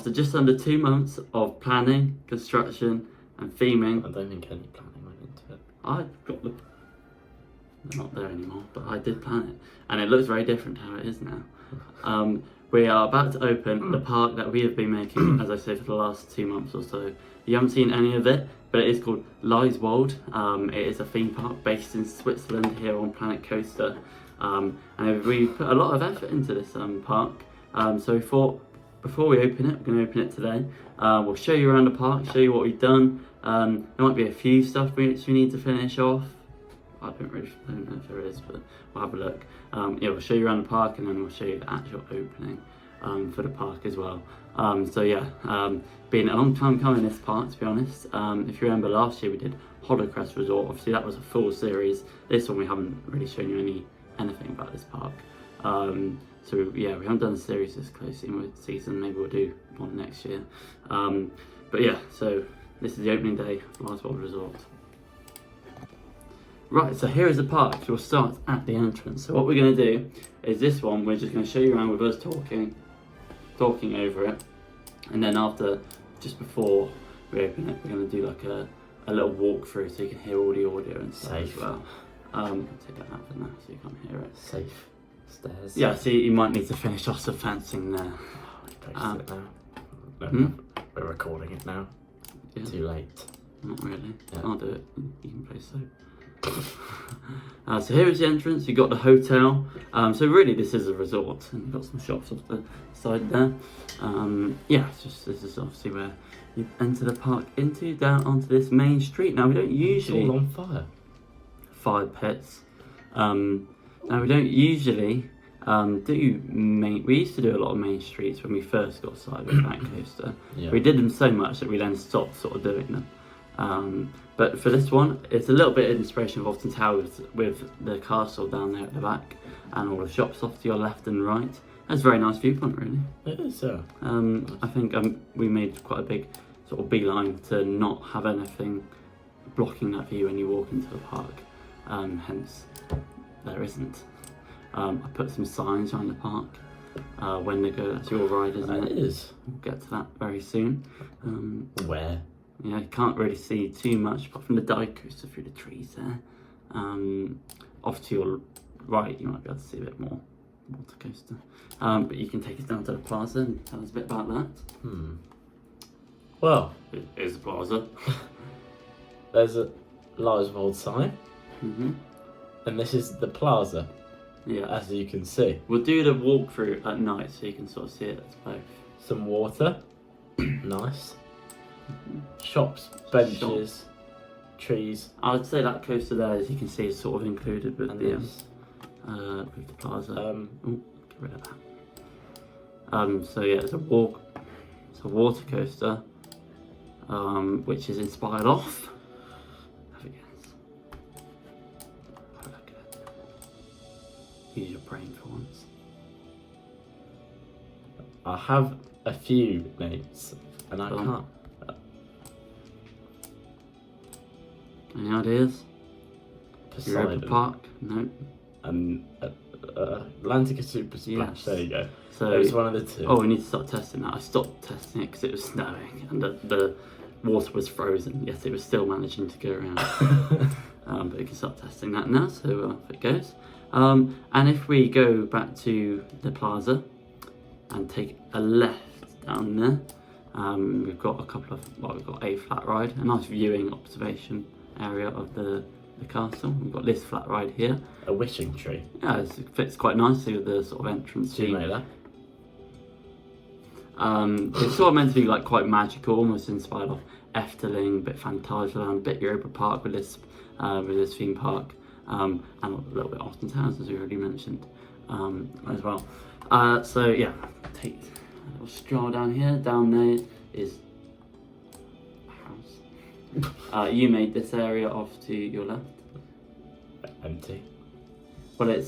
after just under 2 months of planning, construction and theming. I don't think any planning went into it. I've got the... They're not there anymore, but I did plan it. And it looks very different to how it is now. We are about to open the park that we have been making, as I say, for the last 2 months or so. You haven't seen any of it, but it is called Lyswald. It is a theme park based in Switzerland here on Planet Coaster. And we put a lot of effort into this park. So we thought, before we open it, we're going to open it today. We'll show you around the park, show you what we've done. There might be a few stuff which we need to finish off. I don't know if there is, but we'll have a look. Yeah, we'll show you around the park and then we'll show you the actual opening for the park as well. So yeah, been a long time coming this park, to be honest. If you remember last year we did Lyswald Resort. Obviously that was a full series. This one we haven't really shown you anything about this park. So yeah, we haven't done a series this close in with season. Maybe we'll do one next year. But yeah, so this is the opening day of Lyswald Resort. Right, so here is the park. We'll start at the entrance. So what we're going to do is this one, we're just going to show you around with us talking over it. And then after, just before we open it, we're going to do like a little walkthrough so you can hear all the audio and stuff as well. I'll take that out for now so you can't hear it. Safe stairs. Yeah, so you might need to finish off the fencing there. It now. No, we're recording it now. Yeah. Too late. Not really. Yeah. I'll do it. You can play so. So here is the entrance. You've got the hotel. So really this is a resort, and you've got some shops off the side there. Yeah, this is obviously where you enter the park down onto this main street. Now we don't usually... It's all on fire. Fire pits. Now we don't usually we used to do a lot of main streets when we first got started with Planet Coaster. Yeah. We did them so much that we then stopped sort of doing them. But for this one, it's a little bit of inspiration of Alton Towers with the castle down there at the back and all the shops off to your left and right. That's a very nice viewpoint, really. It is, yeah. I think we made quite a big sort of beeline to not have anything blocking that view when you walk into the park. Hence, there isn't. I put some signs around the park when they go. That's your ride, isn't it? It is. We'll get to that very soon. Where? Yeah, you can't really see too much apart from the dive coaster through the trees there. Off to your right, you might be able to see a bit more water coaster. But you can take us down to the plaza and tell us a bit about that. Well, It is the plaza. there's a Lyswald sign, and this is the plaza, Yeah. as you can see. We'll do the walkthrough at night so you can sort of see it as both. Some water, nice. Shops, benches, trees. I would say that coaster there, as you can see, is sort of included with And the this. with the plaza. Um, Get rid of that. So yeah, it's a water coaster, which is inspired off. Have a guess. Have a look at it. Use your brain for once. I have a few names, and I Go on. can't. Any ideas? Europa Poseidon. Park? No. And Atlantica Super Splash. Yes. There you go. So It was one of the two. Oh, we need to start testing that. I stopped testing it because it was snowing and the water was frozen. Yes, it was still managing to go around. But we can start testing that now, so off it goes. And if we go back to the plaza and take a left down there, we've got we've got a flat ride, a nice viewing observation area of the castle. We've got this flat ride here. A wishing tree. Yeah, it fits quite nicely with the sort of entrance. Do you know that? It's sort of meant to be like quite magical, almost inspired of Efteling, bit Phantasialand, bit Europa Park with this theme park, and a little bit Alton Towers, as we already mentioned, as well. So yeah, take a little stroll down here. Down there is a house. You made this area off to your left. Empty. Well, that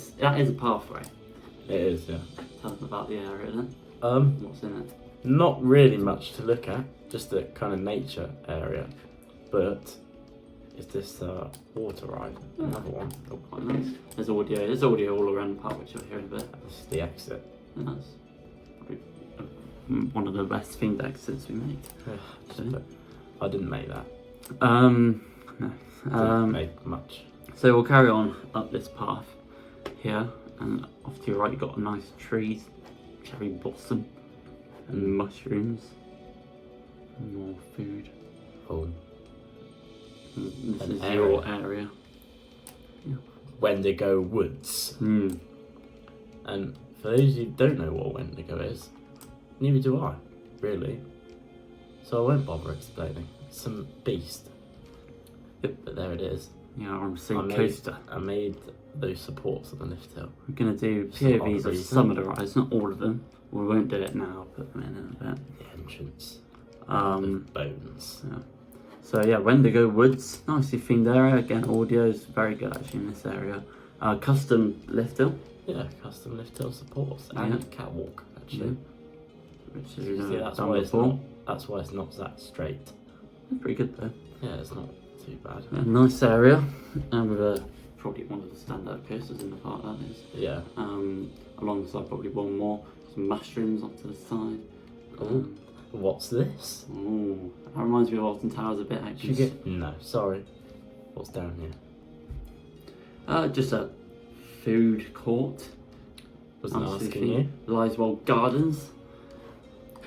is a pathway. It is, yeah. Tell us about the area then. What's in it? Not really much to look at, just a kind of nature area. But is this water ride? Another one. Oh, quite nice. There's audio all around the park, which you'll hear in a bit. That's the exit. And that's probably one of the best theme decks since we made. I didn't make that. No. Didn't make much. So we'll carry on up this path here, and off to your right, you've got nice trees, cherry blossom, and mushrooms, and more food. Oh. And this An is area. your area. Wendigo Woods. And for those who don't know what Wendigo is, neither do I, really. So I won't bother explaining. It's some beast. Yep. But there it is. Yeah, I'm saying coaster. I made those supports on the lift hill. We're going to do For some POVs odd of reason. some of the rides, not all of them. We won't do it now, put them in a bit. The entrance. Um, Bones. yeah. So yeah, Wendigo Woods, nicely themed area. Again, audio is very good actually in this area. Custom lift hill. Yeah, custom lift hill supports and catwalk actually. Which is See, that's done why before. that's why it's not that straight. Pretty good though. Yeah, it's not too bad. Yeah, nice area, and with probably one of the standout coasters in the park. That is. Yeah. Alongside probably one more, some mushrooms off to the side. What's this? Ooh, that reminds me of Alton Towers a bit actually. Should you get... No, sorry. What's down here? Just a food court. Wasn't Nicely asking themed. you. Lyswald Gardens.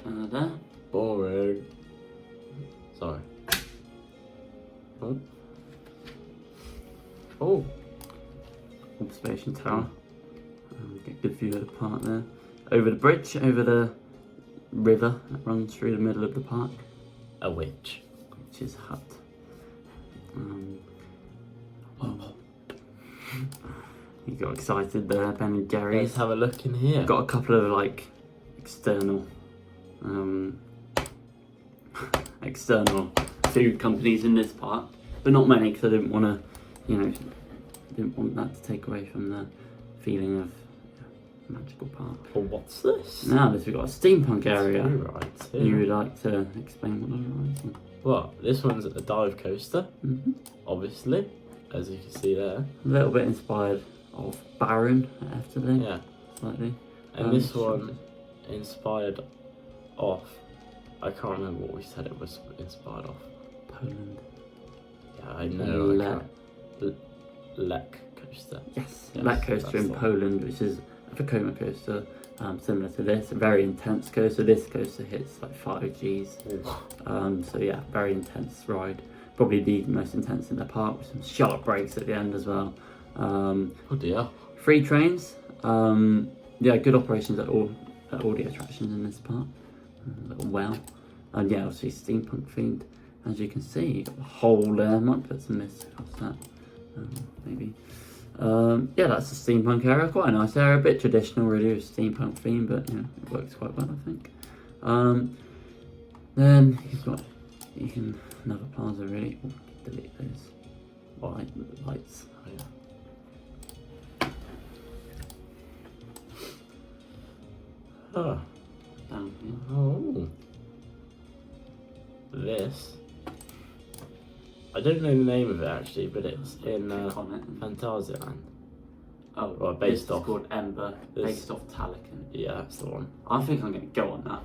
There. Boring. Sorry. Oh. Oh. Observation tower. Get a good view of the park there. Over the bridge, over the river that runs through the middle of the park. A witch. Witch's hut. You got excited there, Ben and Jerry's. Let's have a look in here. Got a couple of like external external food companies in this park, but not many because I didn't want to, didn't want that to take away from the feeling of magical park. Well, what's this? Now we've got a steampunk area. Two rides here. You would like to explain what those rides are? Well, this one's a dive coaster, obviously, as you can see there. A little bit inspired of Baron at Efteling, Yeah. slightly. And this one inspired off. I can't remember what we said it was inspired off. Poland. Yeah, I know. Lek coaster. Yes, Yes, Lek coaster that's in the one. Poland, which is a Vekoma coaster, similar to this. A very intense coaster. This coaster hits like 5 Gs. So yeah, very intense ride. Probably the most intense in the park, with some sharp brakes at the end as well. Oh dear. 3 trains. Yeah, good operations at all the attractions in this park. A little well. And yeah, obviously steampunk themed. As you can see, you got the hole there. Might put some mist across that, maybe. Yeah, that's the steampunk area. Quite a nice area. A bit traditional, really, with steampunk theme, but it works quite well, I think. Then you can another plaza really. Oh, delete those lights. Oh, yeah. Oh. Down here. Oh. This. I don't know the name of it actually, but it's in Click on it. Phantasialand. Oh, Well, based this is off- called Ember, this- based off Talican. Yeah, that's the one. I think I'm going to go on that.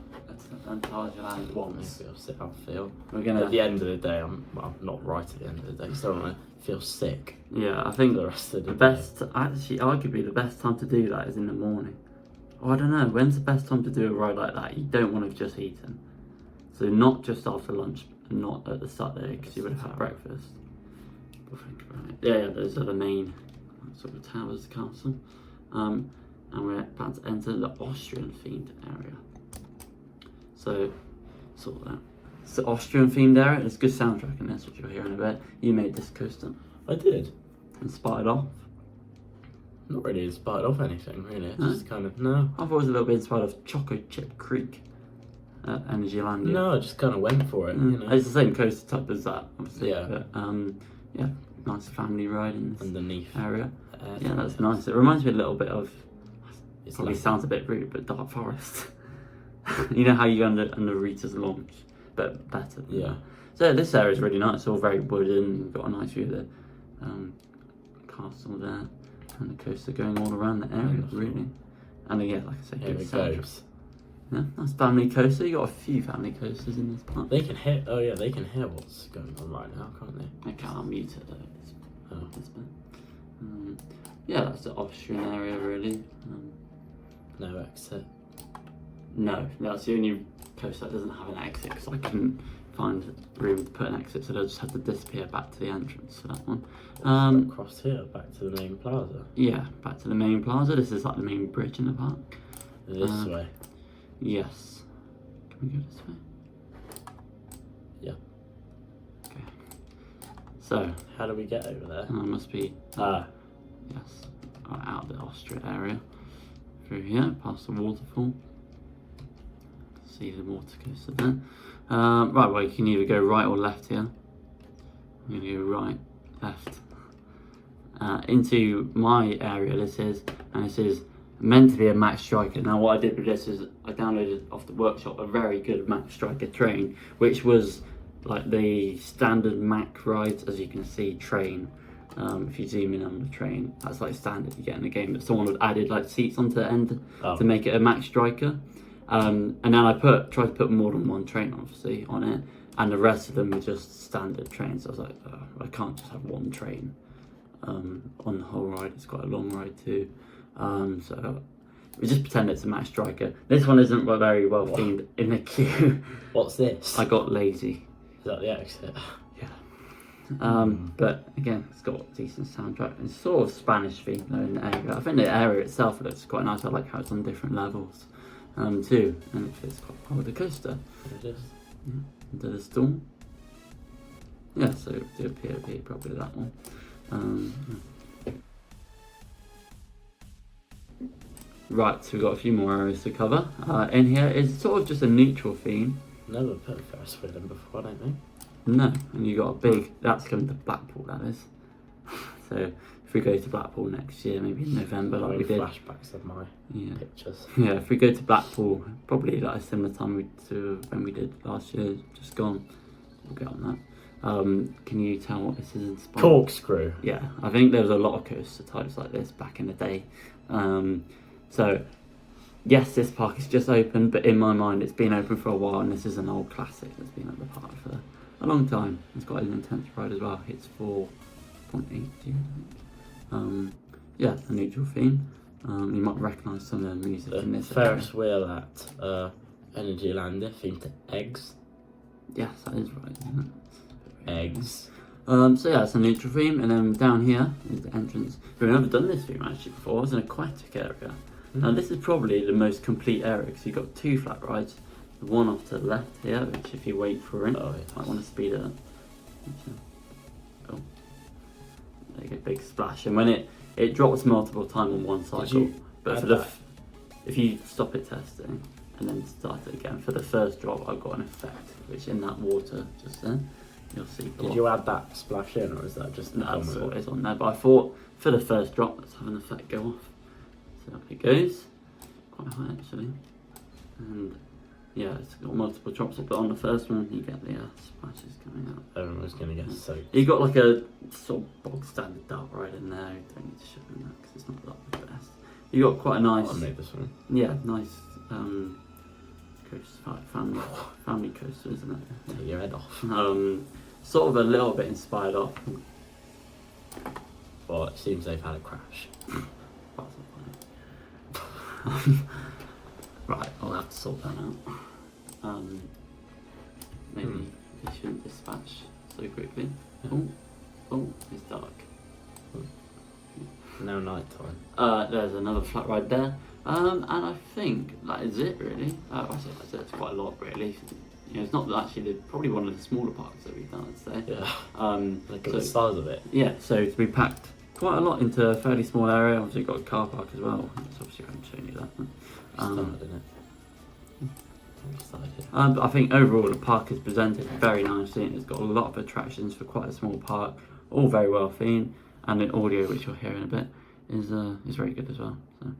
Antarctica once. Maybe I'll sit and feel. We're At gonna. the end of the day, well, not right at the end of the day, so I don't want to feel sick Yeah, I for think the rest of the the day. best, actually, arguably the best time to do that is in the morning. Oh, I don't know. When's the best time to do a ride like that? You don't want to have just eaten. So not just after lunch, and not at the start there, because you would have had breakfast. We'll think about it. Yeah, those are the main sort of towers, castle. And we're about to enter the Austrian themed area. So, sort of that. It's the Austrian themed area. There's good soundtrack in this, which you'll hear in a bit. You made this coaster. I did. Inspired off. Not really inspired of anything, really. It's No? just kind of, no. I thought it was a little bit inspired of Choco Chip Creek at Energylandia. No, I just kind of went for it, you know. It's the same coaster type as that, obviously. Yeah. But, yeah, nice family ride in this Underneath. area. Yeah, that's nice. It reminds me a little bit of, It's probably like, sounds a bit rude, but Dark Forest. You know how you go under Rita's launch, but better. Than Yeah. that. So this area is really nice. It's all very wooden. You've got a nice view of the castle there, and the coaster going all around the area, Beautiful. really. And yeah, like I say, here good it soundtrack. goes. Yeah, that's family coaster. You got a few family coasters in this park. They can hear. Oh yeah, they can hear what's going on right now, can't they? I can't mute it though. Oh. This bit. Yeah, that's the Austrian area really. No exit. No, that's the only coaster that doesn't have an exit because I couldn't find room to put an exit, so they'll just have to disappear back to the entrance for that one. Across here, back to the main plaza. Yeah, back to the main plaza. This is like the main bridge in the park. This way. Yes. Can we go this way? Yeah. Okay. So, How do we get over there? must be, yes, out of the Austria area. Through here, past the waterfall. See the water coaster there. Right, well, you can either go right or left here. I'm going to go right, left. Into my area, this is, and this is meant to be a Max Striker. Now, what I did with this is I downloaded off the workshop a very good Max Striker train, which was like the standard Mac rides, as you can see, train. If you zoom in on the train, that's like standard you get in the game, but someone had added like seats onto the end to make it a Max Striker. And then I tried to put more than one train obviously on it, and the rest of them were just standard trains. So I was like, I can't just have one train on the whole ride. It's quite a long ride too. So we just pretend it's a Max Striker. This one isn't very well themed in the queue. What's this? I got lazy. Is that the exit? Yeah. But again, it's got a decent soundtrack. It's sort of Spanish themed though in the area. I think the area itself looks quite nice. I like how it's on different levels too, and it fits quite well with the coaster. It is. Yeah. Into the storm. Yeah, so do a POP, probably that one. Right, so we've got a few more areas to cover. In here is sort of just a neutral theme. Never put a Ferris wheel in before, I don't think. No, and you got a big, that's coming to Blackpool, that is. So if we go to Blackpool next year, maybe in November, like we did. Flashbacks of my pictures. Yeah, if we go to Blackpool, probably like a similar time to when we did last year, just gone. We'll get on that. Can you tell what this is inspired? Corkscrew. Yeah, I think there was a lot of coaster types like this back in the day. So, yes, this park is just open, but in my mind it's been open for a while, and this is an old classic that's been at the park for a long time. It's got an intense ride as well. It's 4.8, I think. Yeah, a neutral theme. You might recognise some of the music in this. Ferris wheel at Energyland, themed to eggs. Yes, that is right, isn't it? Eggs. So yeah, it's a neutral theme, and then down here is the entrance. We've never done this theme actually before. It's an aquatic area. Now this is probably the most complete area because you've got two flat rides. The one off to the left here, which if you wait for it, might want to speed it up. Oh, there you go, big splash, and when it drops multiple times on one cycle. But for if you stop it testing and then start it again, for the first drop, I've got an effect, which in that water just there. You'll see. Did you add that splash in, or is that just that's what is on there? But I thought for the first drop, let's have an effect go off. So up it goes, quite high actually, and yeah, it's got multiple drops. But on the first one, you get the splashes coming out. Everyone's gonna get soaked. You got like a sort of bog standard dark ride in there. You don't need to show them that because it's not like the best. You got quite a nice. I made this one. Yeah, nice. Family coaster, isn't it? Take your head off. Sort of a little bit inspired off. Well, it seems they've had a crash. That's not funny. Right, I'll have to sort that out. Maybe they shouldn't dispatch so quickly. Oh, it's dark. Now night time. There's another flat ride there. And I think that is it really. I say that's it. It's quite a lot really. You know, it's not actually probably one of the smaller parks that we've done, I'd say. Yeah. Look at the size of it. Yeah. So we packed quite a lot into a fairly small area. Obviously, got a car park as well. So obviously, I haven't shown you that. But I think overall the park is presented very nicely, and it's got a lot of attractions for quite a small park. All very well themed, and the audio, which you'll hear in a bit, is very good as well. So.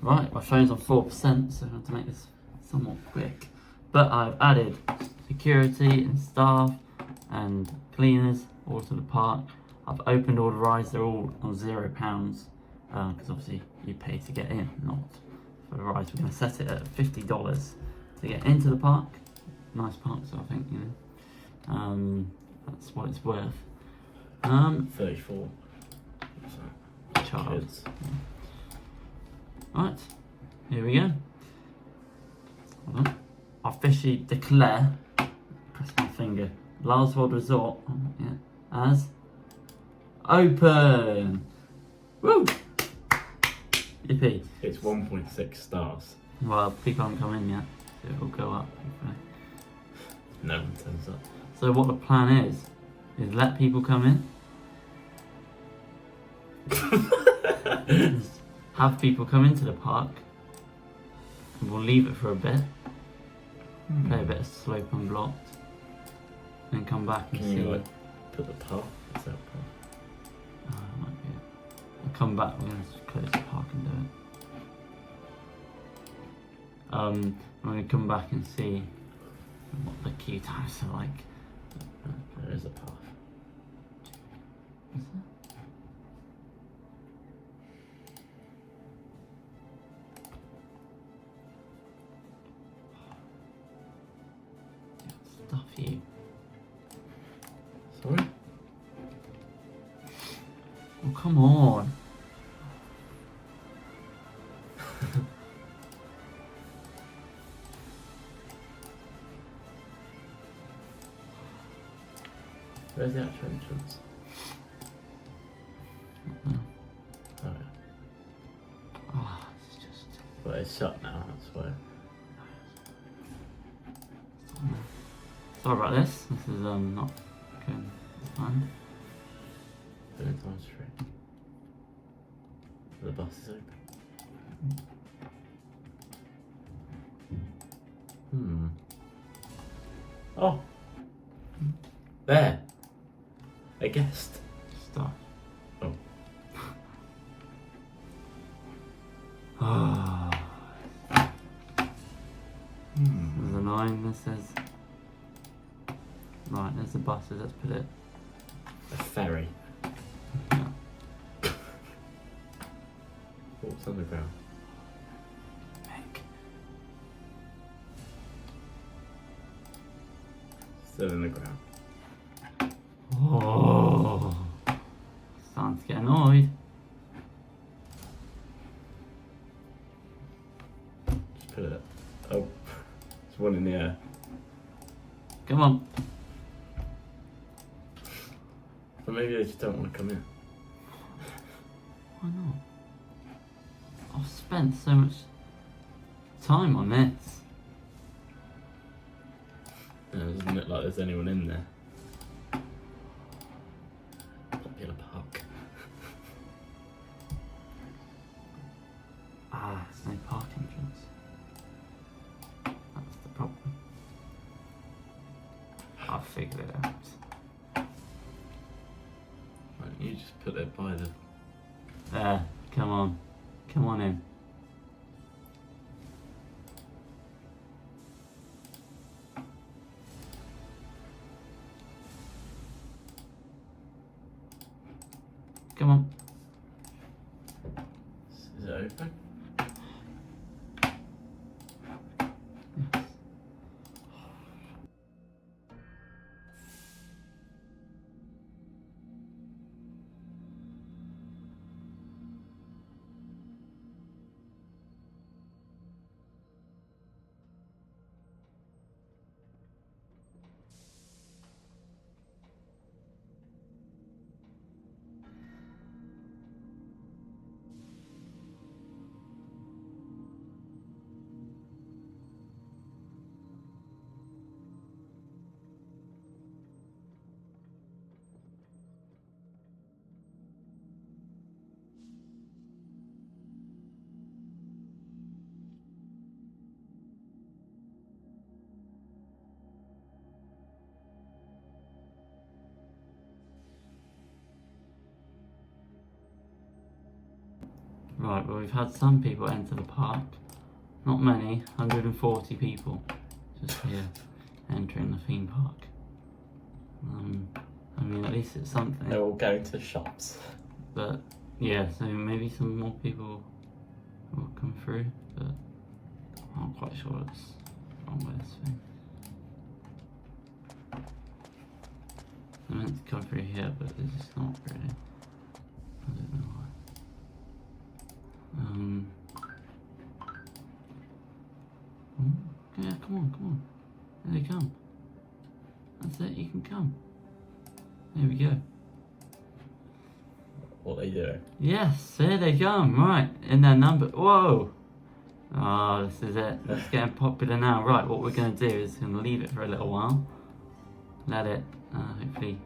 Right, my phone's on 4%, so I have to make this somewhat quick. But I've added security and staff and cleaners all to the park. I've opened all the rides, they're all on £0, because obviously you pay to get in, not for the rides. We're going to set it at $50 to get into the park. Nice park, so I think, you know, that's what it's worth. 34. Child. Kids. Right, here we go. Hold on. I officially declare, press my finger, Lyswald Resort as open. Woo! Yippee. It's 1.6 stars. Well, people haven't come in yet, so it will go up. Hopefully. No one turns up. So what the plan is let people come in, have people come into the park, and we'll leave it for a bit, play a bit of slope unblocked, then come back and Can see. you like put the path? Is that path? Might be it. We'll come back, we're going to close the park and do it. I'm going to come back and see what the queue times are like. There is a path. Is there? Stuff you. Sorry? Oh, come on. Where's the actual entrance? No. Oh yeah. Oh, it's just. But it's shut now, that's why. Sorry about this. This is not going as planned. It's on straight. The bus is open. Oh! There! A guest. Stop. Oh. Ah. There's a line that says. Right, there's the buses. Let's put it. A ferry. Yeah. What's underground? Heck. Still in the ground. Oh. Starting to get annoyed. Just put it. Oh. There's one in the air. Come on. But maybe they just don't want to come in. Why not? I've spent so much time on this. Yeah, it doesn't look like there's anyone in there. Popular park. Ah, there's no park entrance. That's the problem. I'll figure it out. Why don't you just put it by the... There, come on. Come on in. Come on. Is it open? Yes. Right, well, we've had some people enter the park. Not many, 140 people just here entering the theme park. I mean, at least it's something. They're all going to the shops. But yeah, so maybe some more people will come through, but I'm not quite sure what's wrong with this thing. They're meant to come through here, but it's just not really. I don't know why. Yeah, come on. There they come. That's it, you can come. There we go. What are they doing? Yes, there they come, right, in their number, whoa! Oh, this is it, it's getting popular now. Right, what we're going to do is going to leave it for a little while. Let it hopefully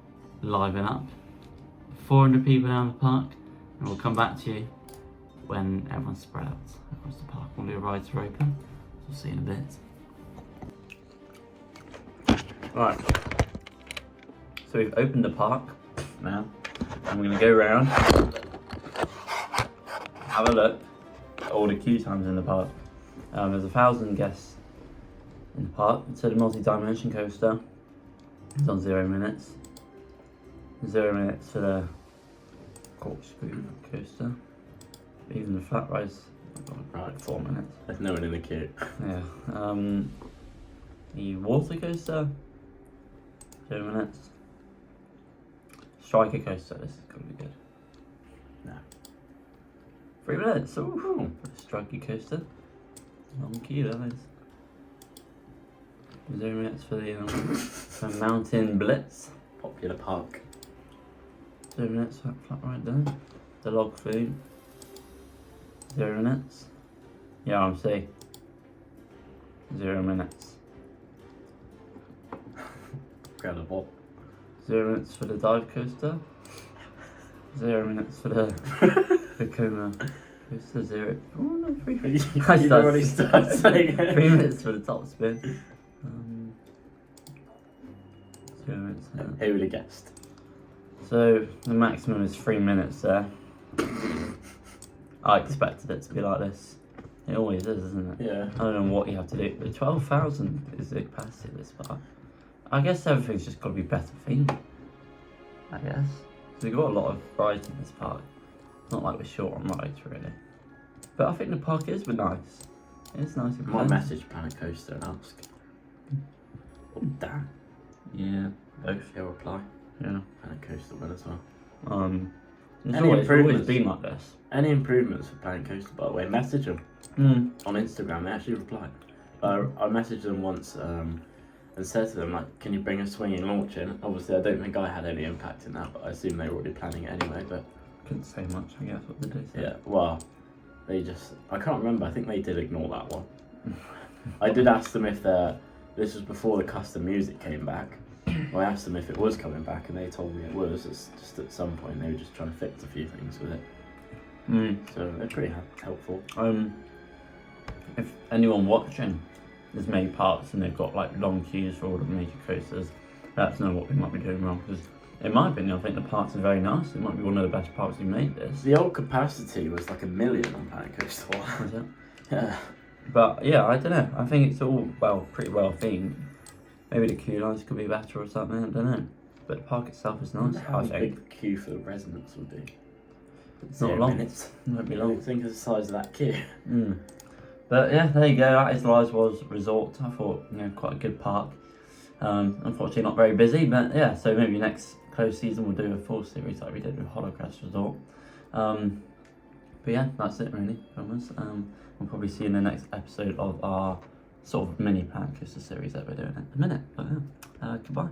liven up. 400 people down the park, and we'll come back to you when everyone's spread out across the park. All the rides are open, so we'll see you in a bit. Right, so we've opened the park now, and we're going to go around, have a look at all the queue times in the park. There's 1,000 guests in the park, so the multi-dimension coaster is on 0 minutes. 0 minutes for the corkscrew coaster. Even the flat ride's like 4 minutes. There's no one in the queue. Yeah. The water coaster, 2 minutes. Striker coaster, this is gonna be good. No. 3 minutes. Ooh, striker coaster. Long queue, that is. 0 minutes for the mountain blitz. Popular park. 0 minutes for that flat right there. The log flume. 0 minutes. Yeah, I'm saying 0 minutes. Incredible. 0 minutes for the dive coaster. 0 minutes for the Coma coaster. 0. Oh no, 3 minutes. You already started saying it. 3 minutes for the top spin. 0 minutes. Who would have guessed? So the maximum is 3 minutes there. I expected it to be like this. It always is, isn't it? Yeah. I don't know what you have to do. But 12,000 is the capacity of this park. I guess everything's just got to be better themed. I guess. So we've got a lot of rides in this park. It's not like we're short on rides, really. But I think the park is nice. It's nice. I might message Planet Coaster and ask. Oh, damn. Yeah, both. He'll reply. Yeah. Planet Coaster will as well. It's Any always improvements? been like this. Any improvements for Planet Coaster, by the way, message them on Instagram. They actually replied. I messaged them once and said to them, like, can you bring a swinging launch in? Obviously, I don't think I had any impact in that, but I assume they were already planning it anyway. But Couldn't say much, I guess, what they did. yeah, well, they just, I can't remember. I think they did ignore that one. I did ask them if this was before the custom music came back. I asked them if it was coming back, and they told me it was. It's just at some point they were just trying to fix a few things with it. So they're pretty helpful. If anyone watching has made parks and they've got like long queues for all the major coasters, let us know what they might be doing wrong. Because in my opinion, I think the parks are very nice. It might be one of the best parks we made this. The old capacity was like 1 million on Planet Coaster. Was it? Yeah. But yeah, I don't know. I think it's all pretty well themed. Maybe the queue lines could be better or something. I don't know. But the park itself is nice. How I think big the queue for the residents would be? it's not long. It won't be long. Think of the size of that queue. But yeah, there you go. That is Lyswald Resort. I thought, quite a good park. Unfortunately, not very busy, but yeah. So maybe next close season we'll do a full series like we did with Holocrest Resort. But yeah, that's it really from us. We'll probably see you in the next episode of our sort of mini Planet Coaster series that we're doing at the minute. But yeah, goodbye.